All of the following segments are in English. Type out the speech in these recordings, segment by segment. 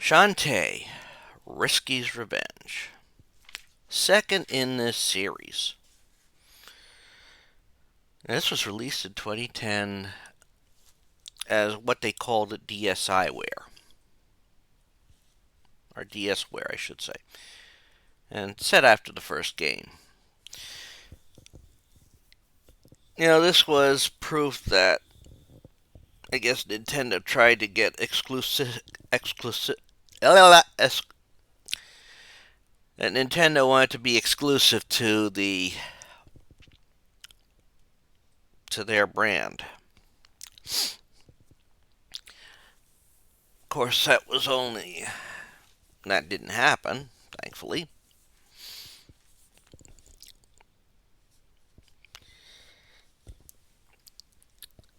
Shantae, Risky's Revenge. Second in this series. This was released in 2010 as what they called it DSWare. Or DSWare, I should say. And set after the first game. This was proof that I guess Nintendo tried to get that Nintendo wanted to be exclusive to their brand. Of course, that didn't happen, thankfully.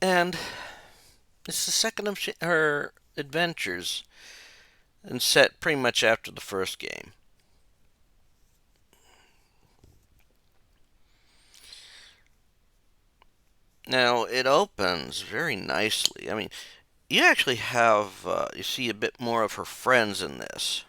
And it's the second of her adventures, and set pretty much after the first game. Now, it opens very nicely. I mean, you actually you see a bit more of her friends in this,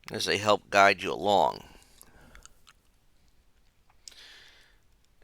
as they help guide you along.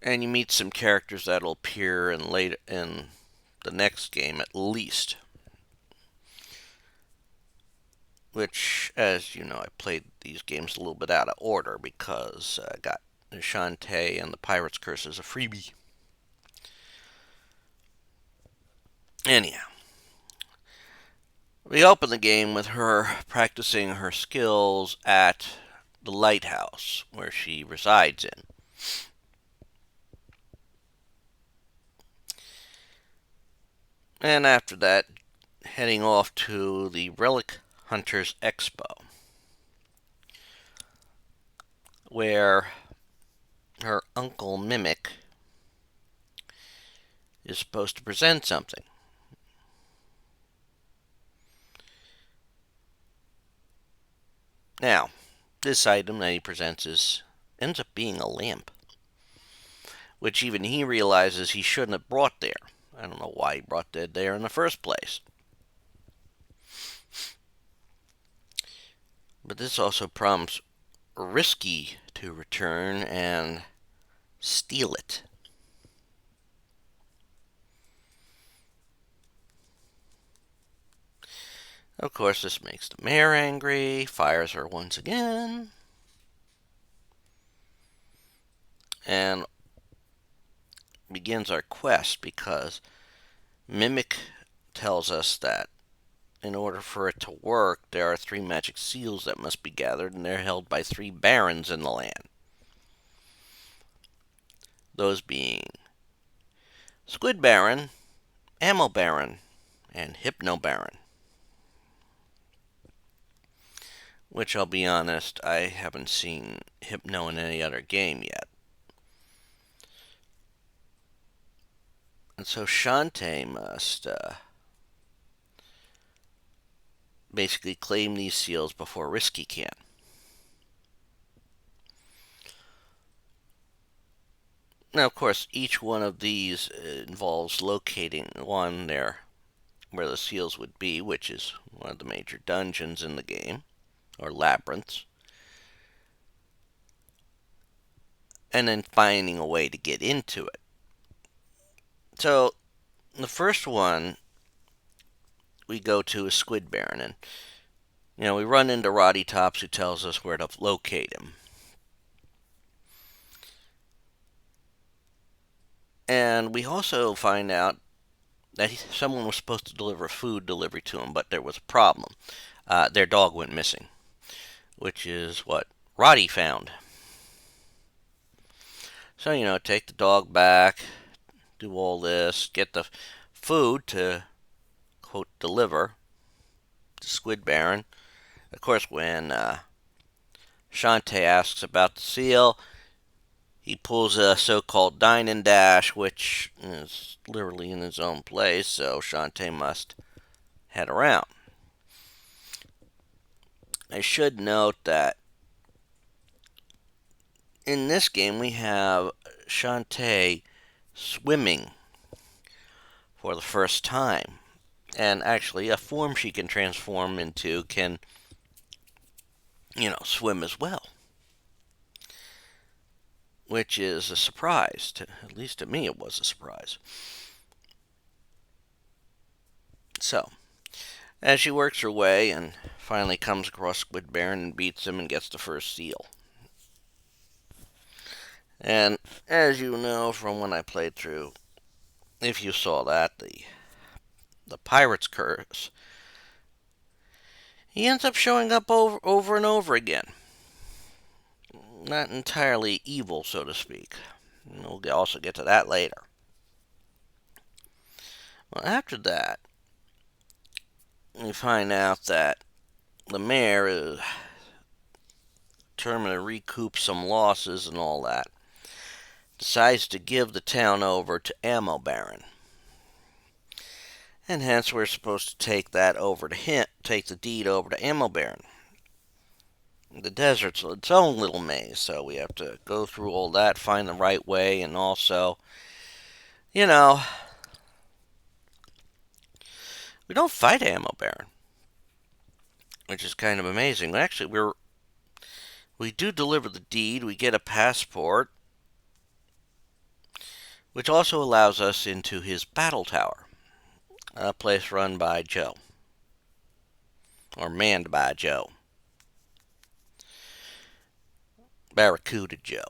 And you meet some characters that'll appear in the next game at least. Which, as you know, I played these games a little bit out of order because I got Shantae and the Pirate's Curse as a freebie. Anyhow, we open the game with her practicing her skills at the lighthouse where she resides in. And after that, heading off to the Relic Hunters Expo, where her uncle Mimic is supposed to present something. Now, this item that he presents ends up being a lamp, which even he realizes he shouldn't have brought there. I don't know why he brought that there in the first place. But this also prompts Risky to return and steal it. Of course, this makes the mayor angry, fires her once again, and begins our quest because Mimic tells us that in order for it to work, there are 3 magic seals that must be gathered, and they're held by 3 barons in the land. Those being Squid Baron, Ammo Baron, and Hypno Baron. Which, I'll be honest, I haven't seen Hypno in any other game yet. And so Shantae must basically claim these seals before Risky can. Now, of course, each one of these involves locating one there where the seals would be, which is one of the major dungeons in the game, or labyrinths, and then finding a way to get into it. So, the first one we go to is Squid Baron, and we run into Roddy Tops, who tells us where to locate him. And we also find out that someone was supposed to deliver a food delivery to him, but there was a problem. Their dog went missing, which is what Roddy found. So, take the dog back, do all this, get the food to, quote, deliver to Squid Baron. Of course, when Shantae asks about the seal, he pulls a so-called dine and dash, which is literally in his own place, so Shantae must head around. I should note that in this game we have Shantae swimming for the first time. And actually, a form she can transform into can, swim as well, which is a surprise. At least to me, it was a surprise. So, as she works her way and finally comes across Squid Baron and beats him and gets the first seal. And as you know from when I played through, if you saw that, the pirate's curse, he ends up showing up over and over again. Not entirely evil, so to speak. We'll also get to that later. Well, after that, we find out that the mayor is determined to recoup some losses and all that. Decides to give the town over to Ammo Baron. And hence we're supposed to take that over to him, take the deed over to Ammo Baron. The desert's its own little maze, so we have to go through all that, find the right way, and also, we don't fight Ammo Baron, which is kind of amazing. Actually, we do deliver the deed. We get a passport, which also allows us into his battle tower, a place run by Joe, or manned by Joe. Barracuda Joe.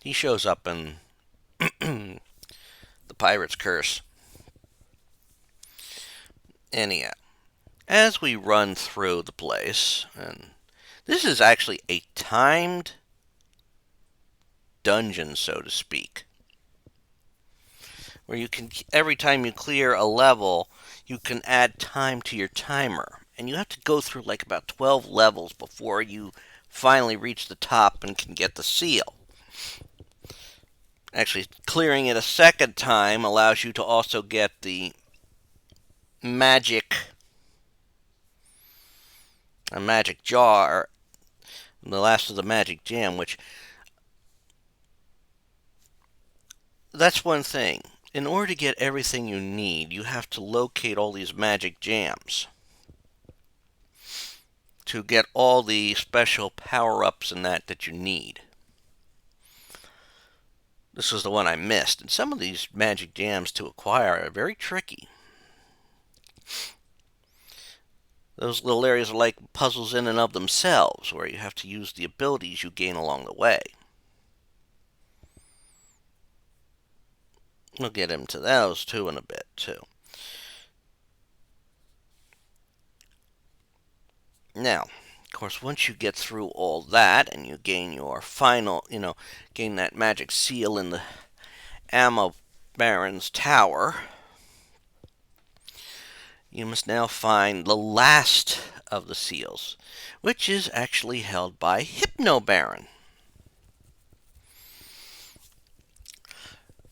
He shows up in the Pirate's Curse. Anyhow, as we run through the place, and this is actually a timed dungeon, so to speak, where you can, every time you clear a level, you can add time to your timer. And you have to go through like about 12 levels before you finally reach the top and can get the seal. Actually, clearing it a second time allows you to also get the magic jar, the last of the magic gem, which, that's one thing. In order to get everything you need, you have to locate all these magic jams to get all the special power-ups and that you need. This was the one I missed, and some of these magic jams to acquire are very tricky. Those little areas are like puzzles in and of themselves, where you have to use the abilities you gain along the way. We'll get into those too in a bit, too. Now, of course, once you get through all that and you gain your final, gain that magic seal in the Ammo Baron's tower, you must now find the last of the seals, which is actually held by Hypno Baron.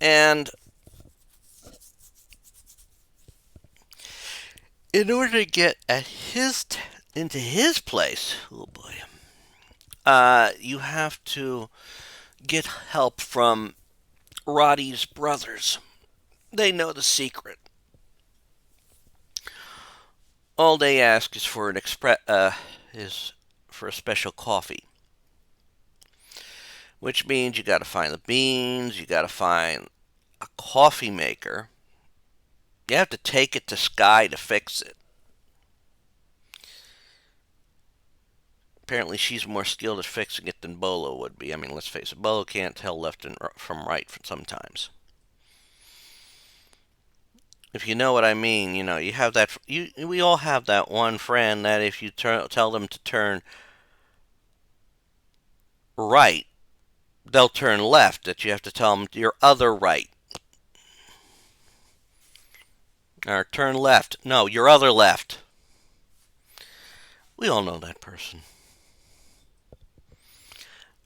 And in order to get at into his place, oh boy, you have to get help from Roddy's brothers. They know the secret. All they ask is for for a special coffee, which means you got to find the beans, you got to find a coffee maker. You have to take it to Sky to fix it. Apparently, she's more skilled at fixing it than Bolo would be. I mean, let's face it, Bolo can't tell left from right sometimes. If you know what I mean, you have that. We all have that one friend that if you tell them to turn right, they'll turn left. That you have to tell them your other right. Or turn left. No, your other left. We all know that person.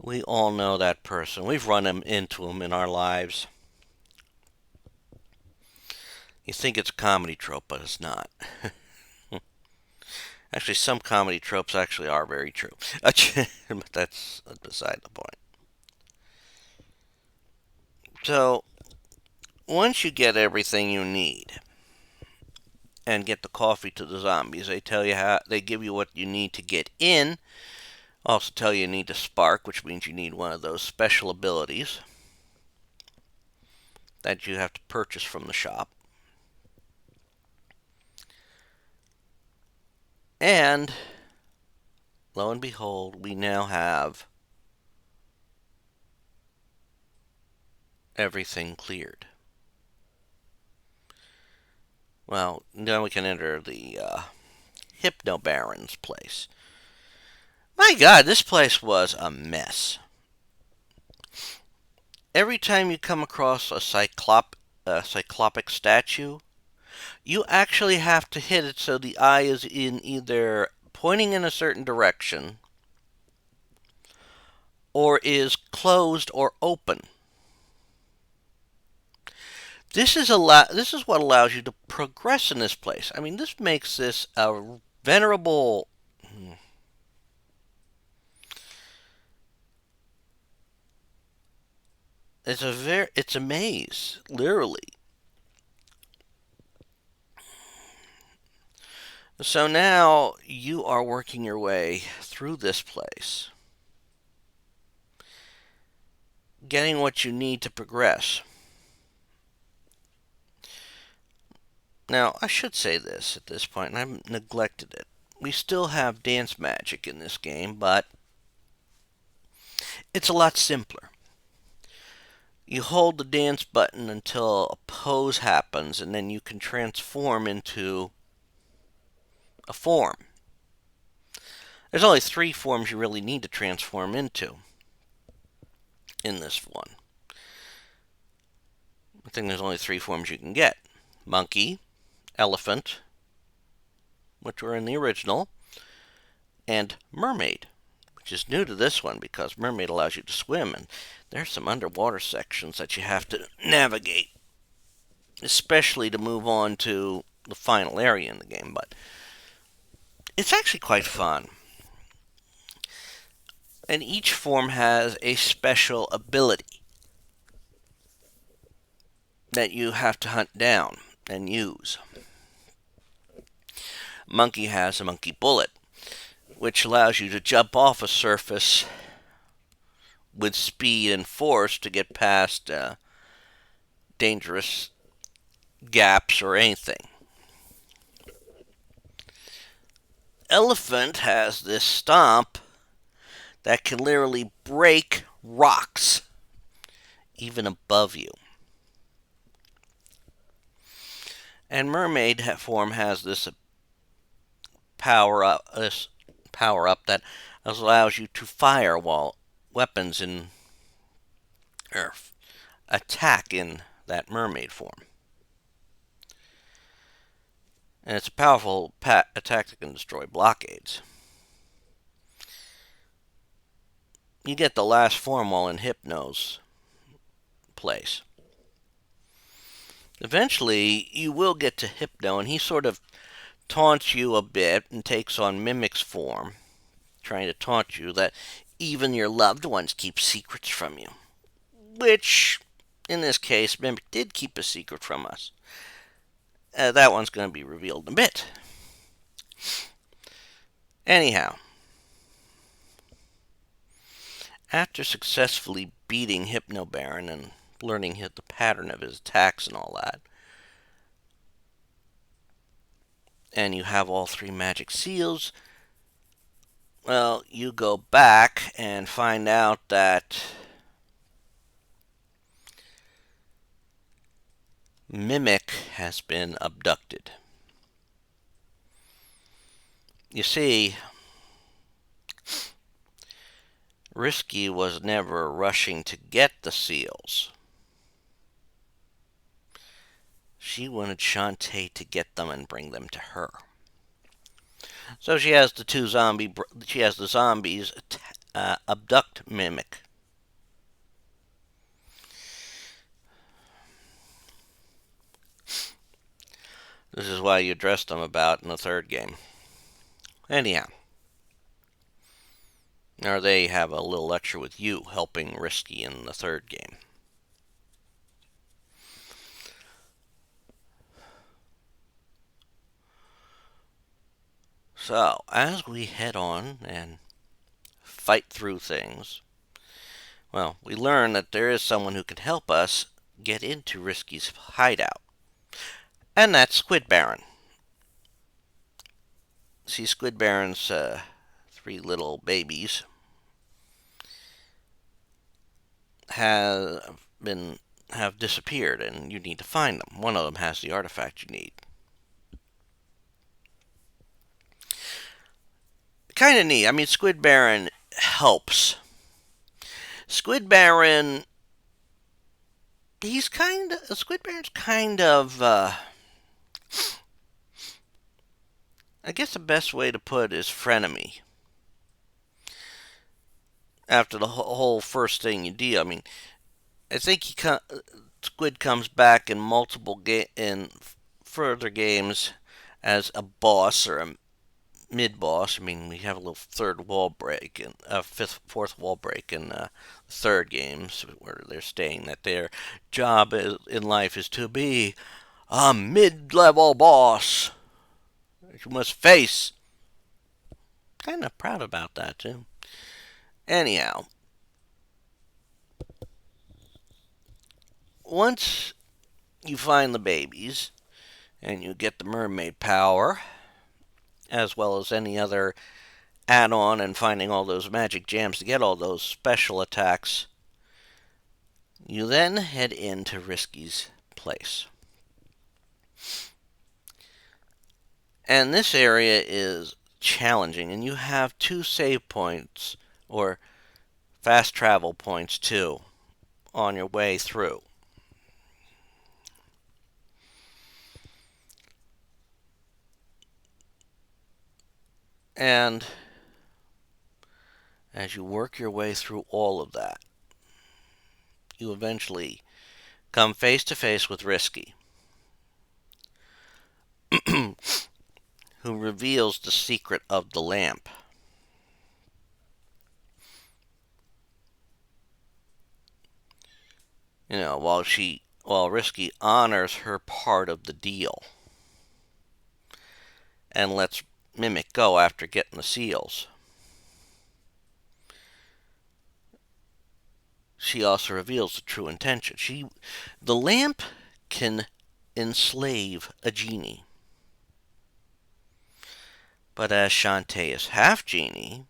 We all know that person. We've run into him in our lives. You think it's a comedy trope, but it's not. Actually, some comedy tropes actually are very true. But that's beside the point. So, once you get everything you need, and get the coffee to the zombies. They tell you how, they give you what you need to get in. Also tell you need to spark, which means you need one of those special abilities that you have to purchase from the shop. And lo and behold, we now have everything cleared. Well, now we can enter the Hypno Baron's place. My God, this place was a mess. Every time you come across a cyclopic statue, you actually have to hit it so the eye is in either pointing in a certain direction or is closed or open. This is what allows you to progress in this place. I mean, this makes this a venerable. It's a maze, literally. So now you are working your way through this place, getting what you need to progress. Now, I should say this at this point, and I've neglected it. We still have dance magic in this game, but it's a lot simpler. You hold the dance button until a pose happens, and then you can transform into a form. There's only 3 forms you really need to transform into in this one. I think there's only 3 forms you can get. Monkey, elephant, which were in the original, and mermaid, which is new to this one because mermaid allows you to swim, and there's some underwater sections that you have to navigate, especially to move on to the final area in the game, but it's actually quite fun. And each form has a special ability that you have to hunt down and use. Monkey has a monkey bullet, which allows you to jump off a surface with speed and force to get past dangerous gaps or anything. Elephant has this stomp that can literally break rocks even above you. And mermaid form has this power up that allows you to fire while weapons in or attack in that mermaid form. And it's a powerful attack that can destroy blockades. You get the last form while in Hypno's place. Eventually, you will get to Hypno, and he sort of taunts you a bit and takes on Mimic's form, trying to taunt you that even your loved ones keep secrets from you. Which, in this case, Mimic did keep a secret from us. That one's going to be revealed in a bit. Anyhow, after successfully beating Hypno Baron and learning the pattern of his attacks and all that, and you have all 3 magic seals, well, you go back and find out that Mimic has been abducted. You see, Risky was never rushing to get the seals. She wanted Shantae to get them and bring them to her. So she has the zombies abduct Mimic. This is why you addressed them about in the 3rd game. Anyhow, or they have a little lecture with you helping Risky in the 3rd game. So, as we head on and fight through things, well, we learn that there is someone who can help us get into Risky's hideout. And that's Squid Baron. See, Squid Baron's three little babies have disappeared, and you need to find them. One of them has the artifact you need. Kind of neat. I mean, Squid Baron helps. Squid Baron, Squid Baron's kind of, I guess the best way to put it is frenemy. After the whole first thing you do, I mean, I think Squid comes back in in further games as a boss or a mid-boss. I mean, we have a little third wall break and fourth wall break in third games where they're saying that their job in life is to be a mid-level boss that you must face. Kind of proud about that too. Anyhow, once you find the babies and you get the mermaid power, as well as any other add-on and finding all those magic gems to get all those special attacks, you then head into Risky's place. And this area is challenging, and you have 2 save points, or fast travel points too, on your way through. And as you work your way through all of that, you eventually come face to face with Risky, who reveals the secret of the lamp. You know, while Risky honors her part of the deal and lets Mimic go after getting the seals, she also reveals the true intention. The lamp can enslave a genie. But as Shantae is half genie,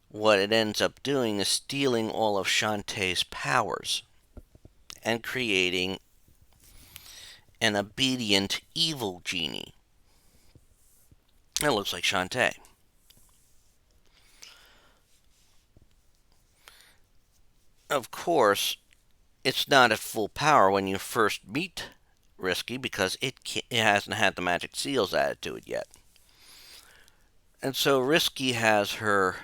what it ends up doing is stealing all of Shantae's powers and creating an obedient evil genie. It looks like Shantae. Of course, it's not at full power when you first meet Risky because it hasn't had the magic seals added to it yet. And so Risky has her,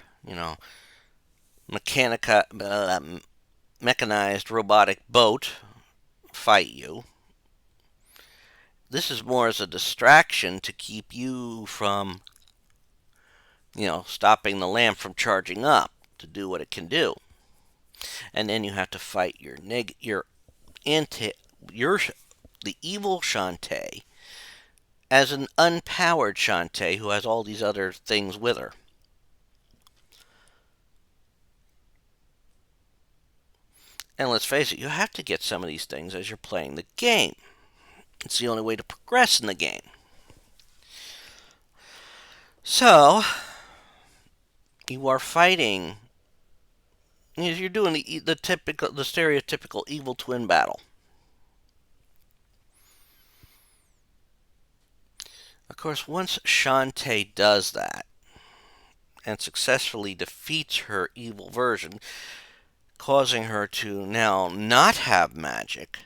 mechanized robotic boat fight you. This is more as a distraction to keep you from, stopping the lamp from charging up to do what it can do. And then you have to fight the evil Shantae as an unpowered Shantae who has all these other things with her. And let's face it, you have to get some of these things as you're playing the game. It's the only way to progress in the game. So, you are fighting. You're doing the stereotypical evil twin battle. Of course, once Shantae does that and successfully defeats her evil version, causing her to now not have magic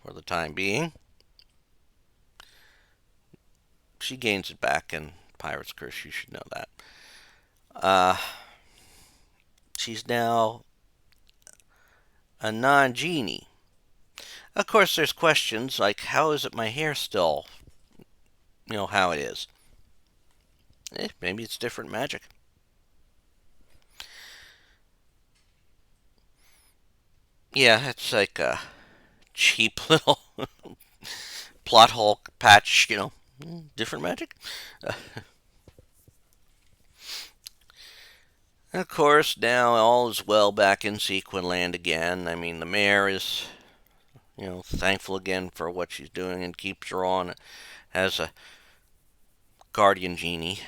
for the time being, she gains it back in Pirate's Curse. You should know that. She's now a non-genie. Of course, there's questions like, how is it my hair still, how it is? Maybe it's different magic. Yeah, it's like a cheap little plot hole patch, Different magic? Of course, now all is well back in Sequin Land again. I mean, the mayor is, thankful again for what she's doing and keeps her on as a guardian genie.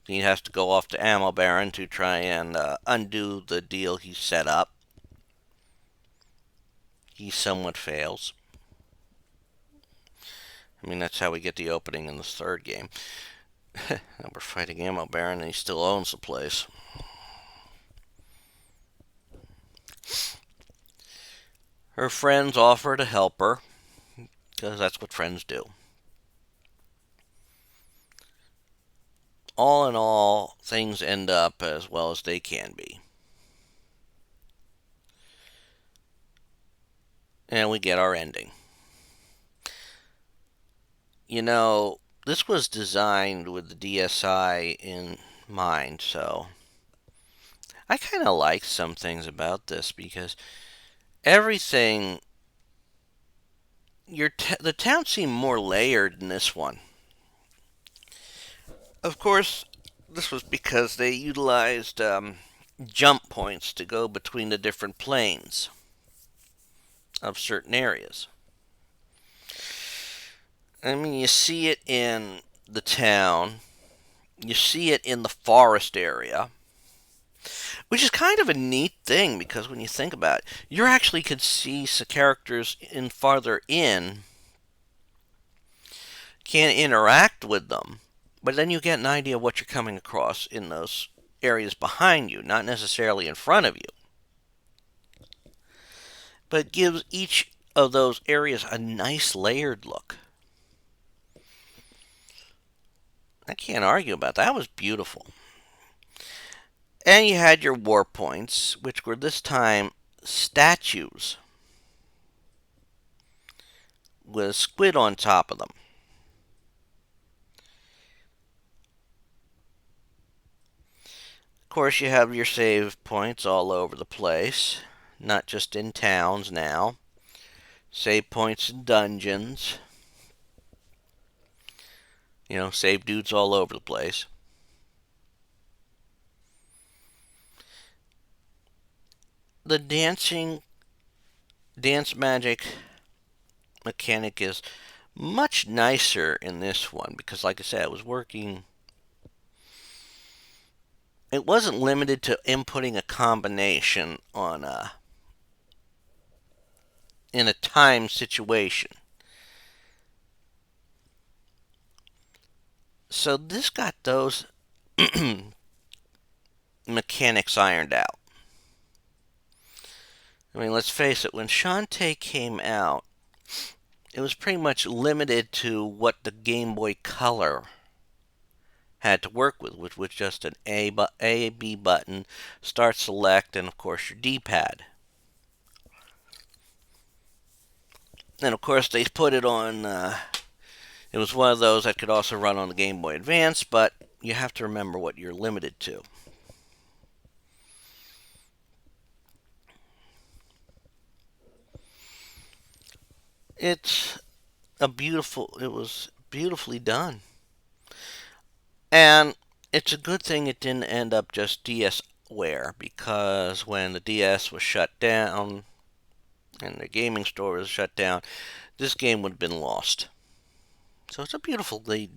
He has to go off to Ammo Baron to try and undo the deal he set up. He somewhat fails. I mean, that's how we get the opening in the third game. Now we're fighting Ammo Baron, and he still owns the place. Her friends offer to help her, because that's what friends do. All in all, things end up as well as they can be. And we get our ending. This was designed with the DSI in mind, so I kind of like some things about this because everything, the town seemed more layered in this one. Of course, this was because they utilized jump points to go between the different planes of certain areas. I mean, you see it in the town, you see it in the forest area, which is kind of a neat thing because when you think about it, you actually could see some characters in farther in, can't interact with them, but then you get an idea of what you're coming across in those areas behind you, not necessarily in front of you. But it gives each of those areas a nice layered look. I can't argue about that. That was beautiful. And you had your war points, which were this time statues with a squid on top of them. Of course, you have your save points all over the place, not just in towns now. Save points in dungeons. Save dudes all over the place. The dance magic mechanic is much nicer in this one because, like I said, it was working. It wasn't limited to inputting a combination in a time situation. So this got those mechanics ironed out. I mean, let's face it, when Shantae came out, it was pretty much limited to what the Game Boy Color had to work with, which was just an A, B button, start, select, and of course your D-pad. And of course they put it on, it was one of those that could also run on the Game Boy Advance, but you have to remember what you're limited to. It was beautifully done. And it's a good thing it didn't end up just DSWare, because when the DS was shut down and the gaming store was shut down, this game would have been lost. So it's a beautifully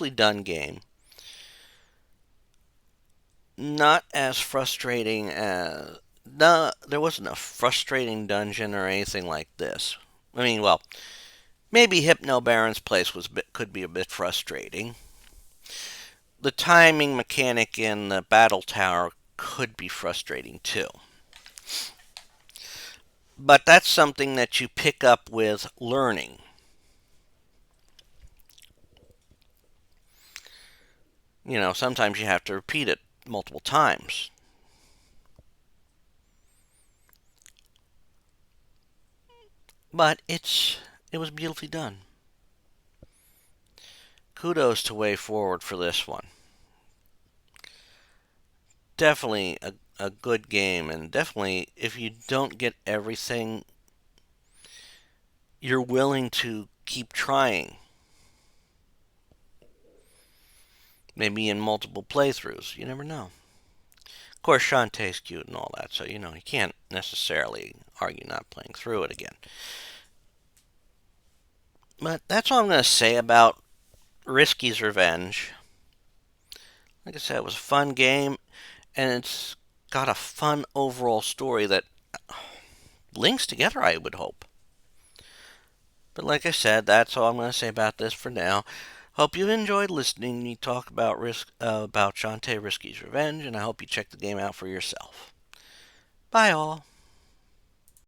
done game. Not as frustrating as... No, there wasn't a frustrating dungeon or anything like this. I mean, well, maybe Hypno Baron's place could be a bit frustrating. The timing mechanic in the battle tower could be frustrating too. But that's something that you pick up with learning. Sometimes you have to repeat it multiple times. But it was beautifully done. Kudos to Way Forward for this one. Definitely a good game, and definitely if you don't get everything, you're willing to keep trying. maybe in multiple playthroughs. You never know. Of course, Shantae's cute and all that, so you can't necessarily argue not playing through it again. But that's all I'm going to say about Risky's Revenge. Like I said, it was a fun game, and it's got a fun overall story that links together, I would hope. But like I said, that's all I'm going to say about this for now. Hope you enjoyed listening to me talk about about Shantae Risky's Revenge, and I hope you check the game out for yourself. Bye, all.